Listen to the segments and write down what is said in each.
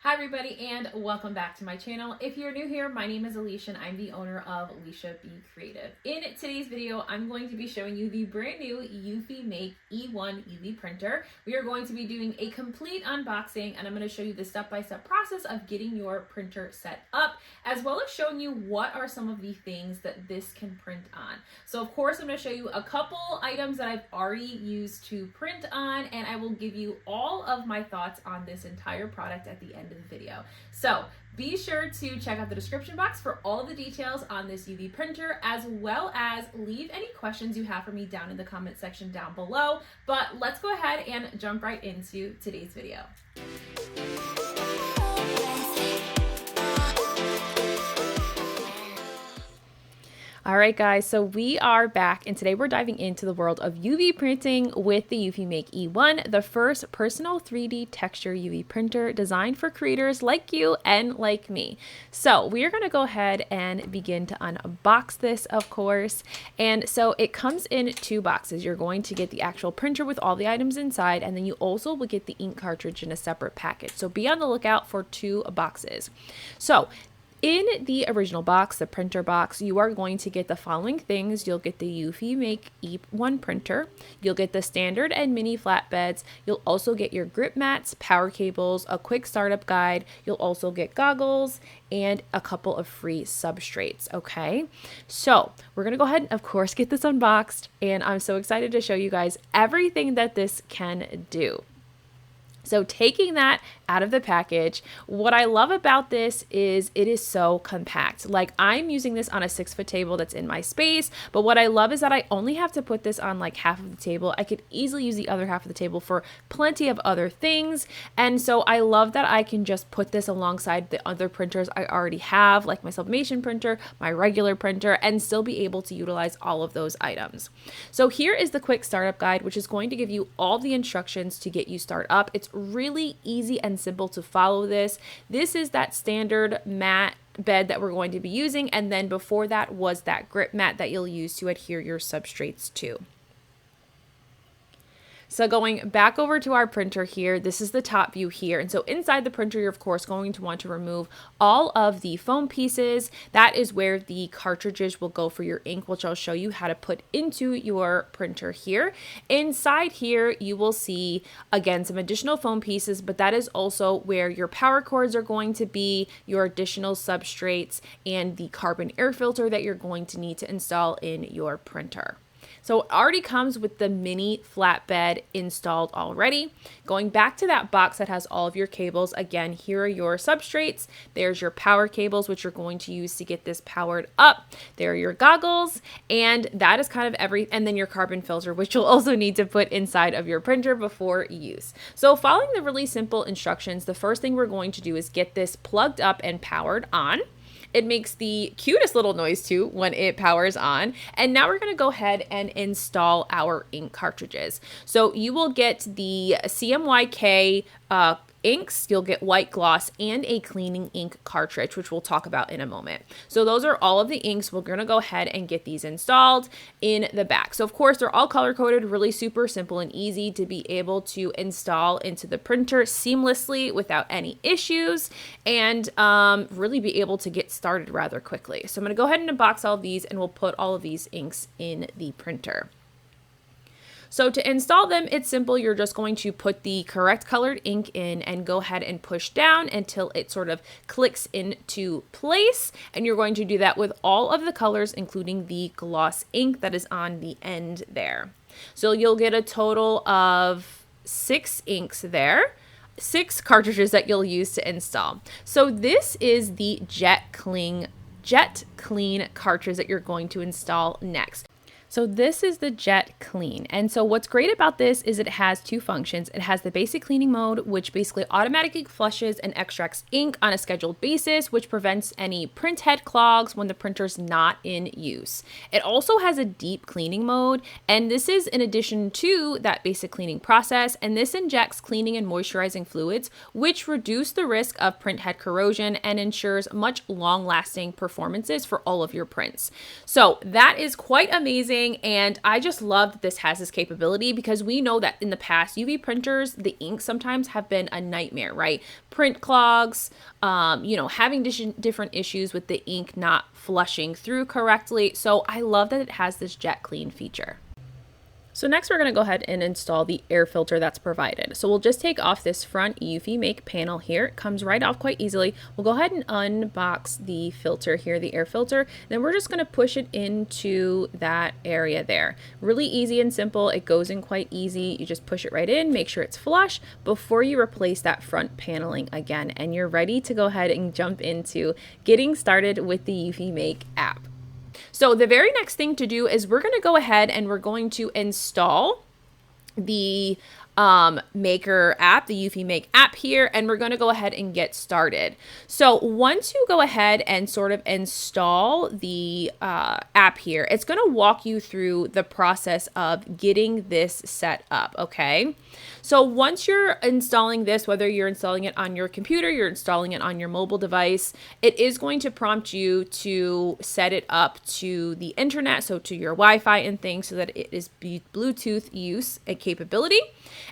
Hi everybody and welcome back to my channel. If you're new here, my name is Alicia and I'm the owner of Alicia Be Creative. In today's video, I'm going to be showing you the brand new EufyMake E1 UV printer. We are going to be doing a complete unboxing and I'm going to show you the step-by-step process of getting your printer set up, as well as showing you what are some of the things that this can print on. So of course, I'm going to show you a couple items that I've already used to print on, and I will give you all of my thoughts on this entire product at the end of the video. So be sure to check out the description box for all of the details on this UV printer, as well as leave any questions you have for me down in the comment section down below. But let's go ahead and jump right into today's video. All right, guys, so we are back, and today we're diving into the world of UV printing with the EufyMake E1, the first personal 3D texture UV printer designed for creators like you and like me. So we are going to go ahead and begin to unbox this, of course. And so it comes in two boxes. You're going to get the actual printer with all the items inside, and then you also will get the ink cartridge in a separate package. So be on the lookout for two boxes. So in the original box, the printer box, you are going to get the following things. You'll get the EufyMake E1 printer. You'll get the standard and mini flatbeds. You'll also get your grip mats, power cables, a quick startup guide. You'll also get goggles and a couple of free substrates, okay? So we're gonna go ahead and, of course, get this unboxed, and I'm so excited to show you guys everything that this can do. So taking that out of the package, what I love about this is it is so compact. Like, I'm using this on a 6-foot table that's in my space, but what I love is that I only have to put this on like half of the table. I could easily use the other half of the table for plenty of other things. And so I love that I can just put this alongside the other printers I already have, like my sublimation printer, my regular printer, and still be able to utilize all of those items. So here is the quick startup guide, which is going to give you all the instructions to get you started up. It's really easy and simple to follow this. This is that standard mat bed that we're going to be using, and then before that was that grip mat that you'll use to adhere your substrates to. So going back over to our printer here, this is the top view here. And so inside the printer, you're of course going to want to remove all of the foam pieces. That is where the cartridges will go for your ink, which I'll show you how to put into your printer here. Inside here, you will see, again, some additional foam pieces, but that is also where your power cords are going to be, your additional substrates, and the carbon air filter that you're going to need to install in your printer. So it already comes with the mini flatbed installed already. Going back to that box that has all of your cables, again, here are your substrates. There's your power cables, which you're going to use to get this powered up. There are your goggles, and that is kind of and then your carbon filter, which you'll also need to put inside of your printer before use. So following the really simple instructions, the first thing we're going to do is get this plugged up and powered on. It makes the cutest little noise too when it powers on. And now we're going to go ahead and install our ink cartridges. So you will get the CMYK inks, you'll get white gloss, and a cleaning ink cartridge, which we'll talk about in a moment. So those are all of the inks. We're going to go ahead and get these installed in the back. So of course, they're all color coded, really super simple and easy to be able to install into the printer seamlessly without any issues, and really be able to get started rather quickly. So I'm going to go ahead and unbox all of these, and we'll put all of these inks in the printer. So to install them, it's simple. You're just going to put the correct colored ink in and go ahead and push down until it sort of clicks into place. And you're going to do that with all of the colors, including the gloss ink that is on the end there. So you'll get a total of 6 inks there. 6 cartridges that you'll use to install. So this is the Jet Clean cartridge that you're going to install next. So this is the Jet Clean. And so what's great about this is it has two functions. It has the basic cleaning mode, which basically automatically flushes and extracts ink on a scheduled basis, which prevents any print head clogs when the printer's not in use. It also has a deep cleaning mode, and this is in addition to that basic cleaning process, and this injects cleaning and moisturizing fluids, which reduce the risk of print head corrosion and ensures much long-lasting performances for all of your prints. So that is quite amazing. amazing. And I just love that this has this capability, because we know that in the past, UV printers, the ink sometimes have been a nightmare, right? Print clogs, having different issues with the ink not flushing through correctly. So I love that it has this jet clean feature. So next we're going to go ahead and install the air filter that's provided. So we'll just take off this front EufyMake panel here. It comes right off quite easily. We'll go ahead and unbox the filter here, the air filter. Then we're just going to push it into that area there. Really easy and simple. It goes in quite easy. You just push it right in, make sure it's flush before you replace that front paneling again. And you're ready to go ahead and jump into getting started with the EufyMake app. So the very next thing to do is we're going to go ahead and we're going to install the Maker app, the EufyMake app here, and we're going to go ahead and get started. So once you go ahead and sort of install the app here, it's going to walk you through the process of getting this set up, okay? So once you're installing this, whether you're installing it on your computer, you're installing it on your mobile device, it is going to prompt you to set it up to the internet, so to your Wi-Fi and things, so that it is Bluetooth use and capability.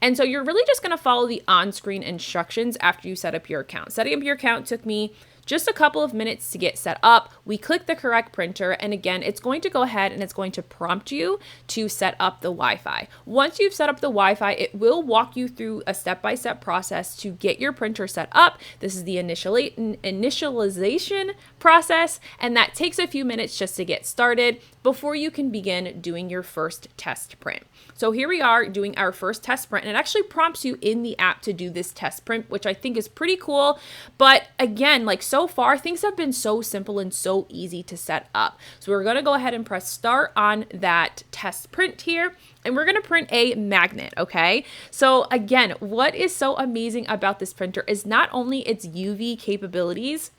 And so you're really just going to follow the on-screen instructions after you set up your account. Setting up your account took me just a couple of minutes to get set up. We click the correct printer, and again, it's going to go ahead and it's going to prompt you to set up the Wi-Fi. Once you've set up the Wi-Fi, it will walk you through a step-by-step process to get your printer set up. This is the initialization process, and that takes a few minutes just to get started before you can begin doing your first test print. So here we are doing our first test print, and it actually prompts you in the app to do this test print, which I think is pretty cool. But again, like so far, things have been so simple and so easy to set up. So we're going to go ahead and press start on that test print here, and we're going to print a magnet, okay? So again, what is so amazing about this printer is not only its UV capabilities,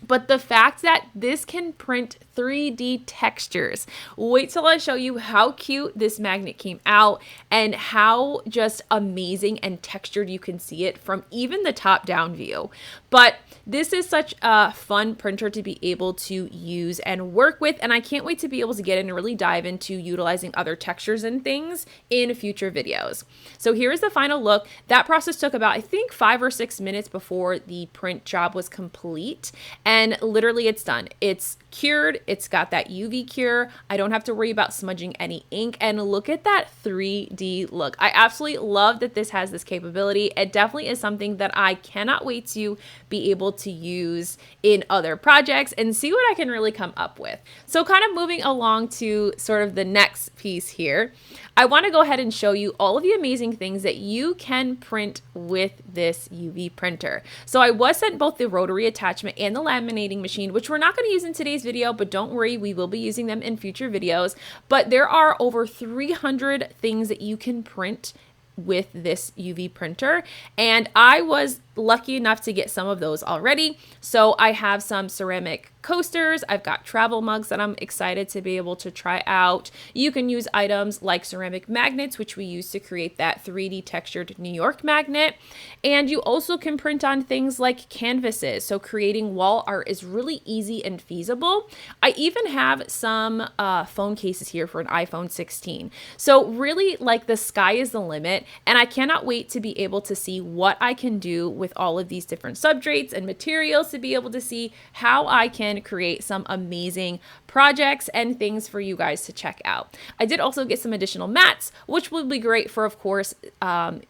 but the fact that this can print 3D textures. Wait till I show you how cute this magnet came out and how just amazing and textured you can see it from even the top down view. But this is such a fun printer to be able to use and work with, and I can't wait to be able to get in and really dive into utilizing other textures and things in future videos. So here is the final look. That process took about, I think, 5 or 6 minutes before the print job was complete, and literally it's done. It's cured. It's got that UV cure. I don't have to worry about smudging any ink, and look at that 3D look. I absolutely love that this has this capability. It definitely is something that I cannot wait to be able to use in other projects and see what I can really come up with. So kind of moving along to sort of the next piece here, I want to go ahead and show you all of the amazing things that you can print with this UV printer. So I was sent both the rotary attachment and the laminating machine, which we're not going to use in today's video, but don't worry, we will be using them in future videos. But there are over 300 things that you can print with this UV printer, and I was lucky enough to get some of those already. So I have some ceramic coasters. I've got travel mugs that I'm excited to be able to try out. You can use items like ceramic magnets, which we use to create that 3D textured New York magnet. And you also can print on things like canvases. So creating wall art is really easy and feasible. I even have some phone cases here for an iPhone 16. So really, like, the sky is the limit, and I cannot wait to be able to see what I can do with all of these different substrates and materials, to be able to see how I can create some amazing projects and things for you guys to check out. I did also get some additional mats, which will be great for, of course,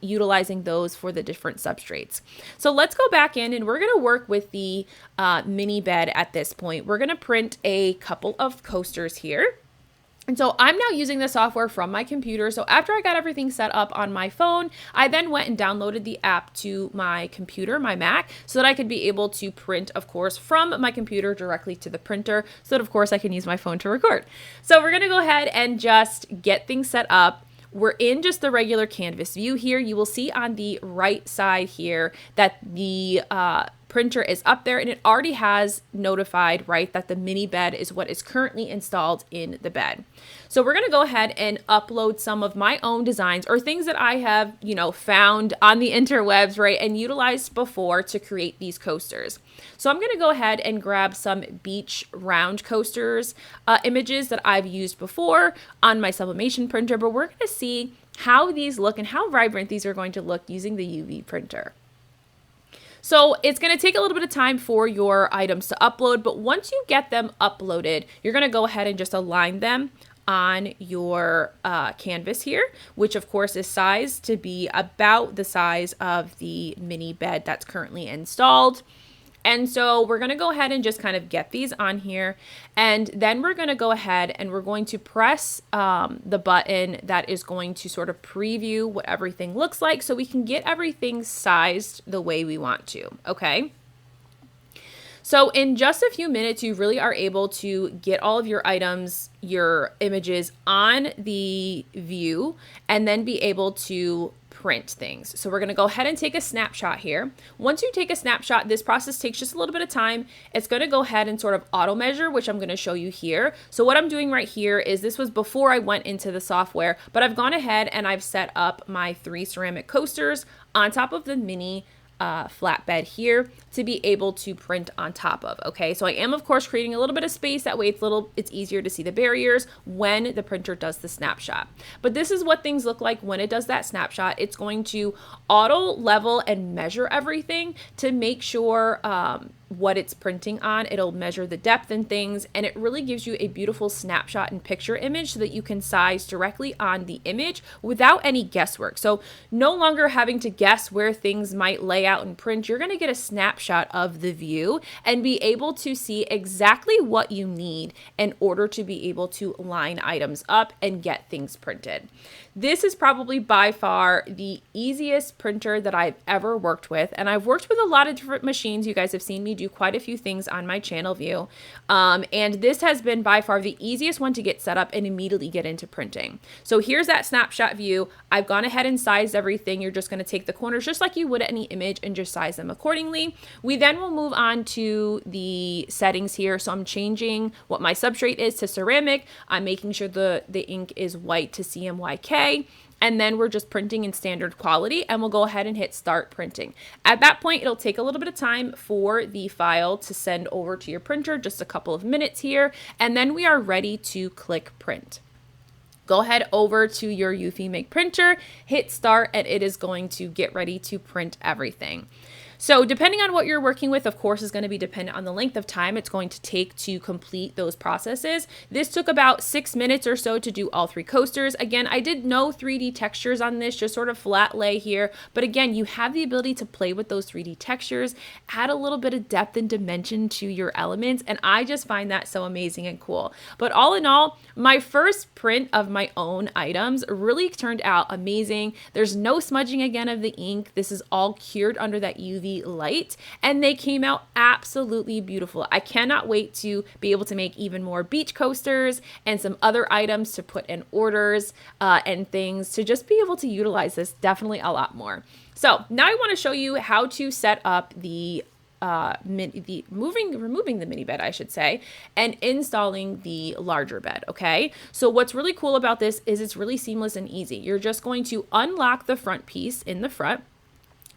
utilizing those for the different substrates. So let's go back in, and we're going to work with the mini bed at this point. We're going to print a couple of coasters here. And so I'm now using the software from my computer. So after I got everything set up on my phone, I then went and downloaded the app to my computer, my Mac, so that I could be able to print, of course, from my computer directly to the printer, so that, of course, I can use my phone to record. So we're going to go ahead and just get things set up. We're in just the regular canvas view here. You will see on the right side here that the printer is up there and it already has notified, right, that the mini bed is what is currently installed in the bed. So we're going to go ahead and upload some of my own designs or things that I have, found on the interwebs, right, and utilized before to create these coasters. So I'm going to go ahead and grab some beach round coasters images that I've used before on my sublimation printer, but we're going to see how these look and how vibrant these are going to look using the UV printer. So it's going to take a little bit of time for your items to upload, but once you get them uploaded, you're going to go ahead and just align them on your canvas here, which of course is sized to be about the size of the mini bed that's currently installed. And so we're going to go ahead and just kind of get these on here. And then we're going to go ahead and we're going to press the button that is going to sort of preview what everything looks like so we can get everything sized the way we want to. Okay. So in just a few minutes, you really are able to get all of your items, your images on the view, and then be able to print things. So we're going to go ahead and take a snapshot here. Once you take a snapshot, this process takes just a little bit of time. It's going to go ahead and sort of auto measure, which I'm going to show you here. So what I'm doing right here is this was before I went into the software, but I've gone ahead and I've set up my 3 ceramic coasters on top of the mini flatbed here to be able to print on top of. Okay, so I am of course creating a little bit of space, that way it's easier to see the barriers when the printer does the snapshot. But this is what things look like when it does that snapshot. It's going to auto level and measure everything to make sure what it's printing on. It'll measure the depth and things, and it really gives you a beautiful snapshot and picture image so that you can size directly on the image without any guesswork. So no longer having to guess where things might lay out and print. You're going to get a snapshot of the view and be able to see exactly what you need in order to be able to line items up and get things printed. This is probably by far the easiest printer that I've ever worked with, and I've worked with a lot of different machines. You guys have seen me do quite a few things on my channel view, and this has been by far the easiest one to get set up and immediately get into printing. So here's that snapshot view. I've gone ahead and sized everything. You're just going to take the corners just like you would any image and just size them accordingly. We then will move on to the settings here. So I'm changing what my substrate is to ceramic. I'm making sure the ink is white to CMYK. And then we're just printing in standard quality, and we'll go ahead and hit start printing. At that point, it'll take a little bit of time for the file to send over to your printer, just a couple of minutes here, and then we are ready to click print. Go ahead over to your EufyMake printer, hit start, and it is going to get ready to print everything. So depending on what you're working with, of course, is going to be dependent on the length of time it's going to take to complete those processes. This took about 6 minutes or so to do all 3 coasters. Again, I did no 3D textures on this, just sort of flat lay here. But again, you have the ability to play with those 3D textures, add a little bit of depth and dimension to your elements. And I just find that so amazing and cool. But all in all, my first print of my own items really turned out amazing. There's no smudging again of the ink. This is all cured under that UV light, and they came out absolutely beautiful. I cannot wait to be able to make even more beach coasters and some other items to put in orders and things to just be able to utilize this definitely a lot more. So now I want to show you how to set up the removing the mini bed, I should say, and installing the larger bed. Okay, so what's really cool about this is it's really seamless and easy. You're just going to unlock the front piece in the front,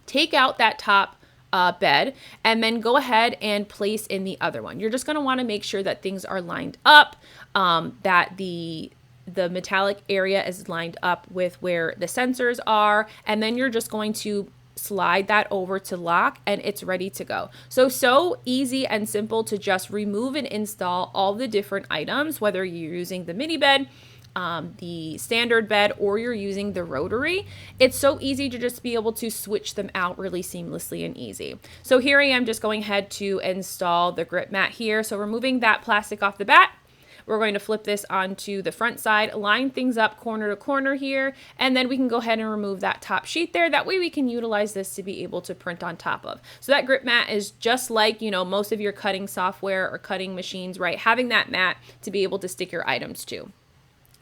take out that top bed, and then go ahead and place in the other one. You're just going to want to make sure that things are lined up, that the metallic area is lined up with where the sensors are, and then you're just going to slide that over to lock, and it's ready to go. So easy and simple to just remove and install all the different items, whether you're using the mini bed, the standard bed, or you're using the rotary. It's so easy to just be able to switch them out really seamlessly and easy. So here I am just going ahead to install the grip mat here. So removing that plastic off the bat, we're going to flip this onto the front side, line things up corner to corner here, and then we can go ahead and remove that top sheet there. That way we can utilize this to be able to print on top of. So that grip mat is just like, most of your cutting software or cutting machines, right? Having that mat to be able to stick your items to.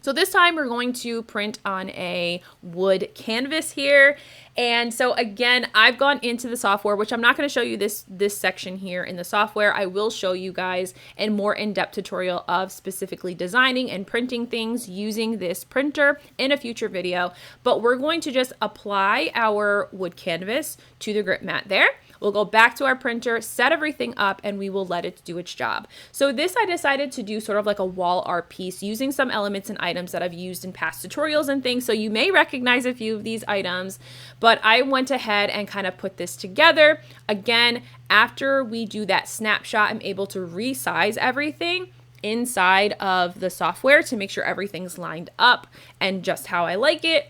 So this time we're going to print on a wood canvas here. And so again, I've gone into the software, which I'm not going to show you this section here in the software. I will show you guys a more in-depth tutorial of specifically designing and printing things using this printer in a future video. But we're going to just apply our wood canvas to the grip mat there. We'll go back to our printer, set everything up, and we will let it do its job. So this I decided to do sort of like a wall art piece using some elements and items that I've used in past tutorials and things. So you may recognize a few of these items, but I went ahead and kind of put this together. Again, after we do that snapshot, I'm able to resize everything inside of the software to make sure everything's lined up and just how I like it.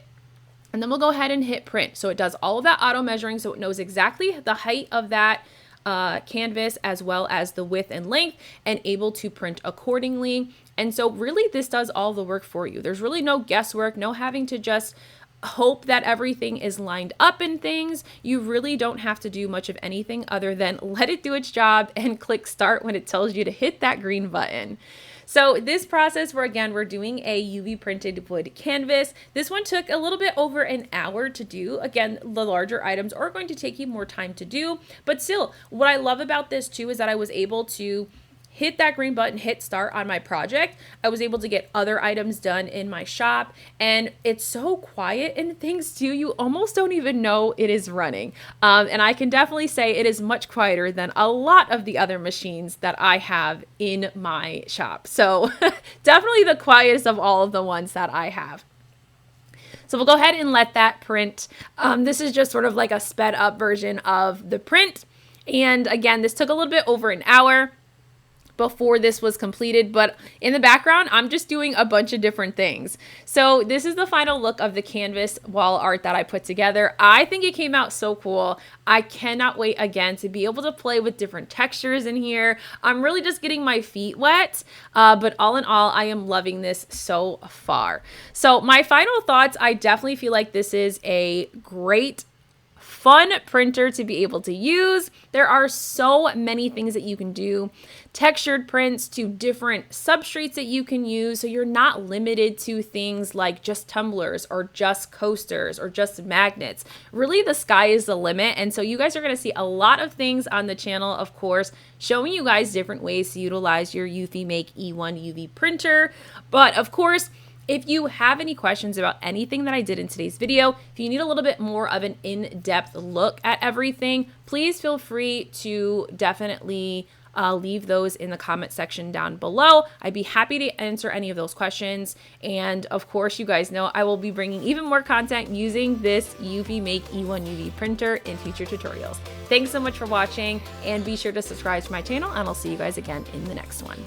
And then we'll go ahead and hit print. So it does all of that auto measuring, so it knows exactly the height of that canvas as well as the width and length, and able to print accordingly. And so really this does all the work for you. There's really no guesswork, no having to just hope that everything is lined up in things. You really don't have to do much of anything other than let it do its job and click start when it tells you to hit that green button. So this process we're doing a UV printed wood canvas. This one took a little bit over an hour to do. Again, the larger items are going to take you more time to do, but still, what I love about this too is that I was able to hit that green button, hit start on my project. I was able to get other items done in my shop, and it's so quiet and things too, you almost don't even know it is running. And I can definitely say it is much quieter than a lot of the other machines that I have in my shop. So definitely the quietest of all of the ones that I have. So we'll go ahead and let that print. This is just sort of like a sped up version of the print. And again, this took a little bit over an hour before this was completed, but in the background, I'm just doing a bunch of different things. So this is the final look of the canvas wall art that I put together. I think it came out so cool. I cannot wait again to be able to play with different textures in here. I'm really just getting my feet wet, but all in all, I am loving this so far. So my final thoughts, I definitely feel like this is a great fun printer to be able to use. There are so many things that you can do, textured prints to different substrates that you can use, so you're not limited to things like just tumblers or just coasters or just magnets. Really, the sky is the limit, and so you guys are going to see a lot of things on the channel, of course, showing you guys different ways to utilize your EufyMake E1 UV printer. But of course, if you have any questions about anything that I did in today's video, if you need a little bit more of an in-depth look at everything, please feel free to definitely leave those in the comment section down below. I'd be happy to answer any of those questions. And of course, you guys know I will be bringing even more content using this EufyMake E1 UV printer in future tutorials. Thanks so much for watching, and be sure to subscribe to my channel, and I'll see you guys again in the next one.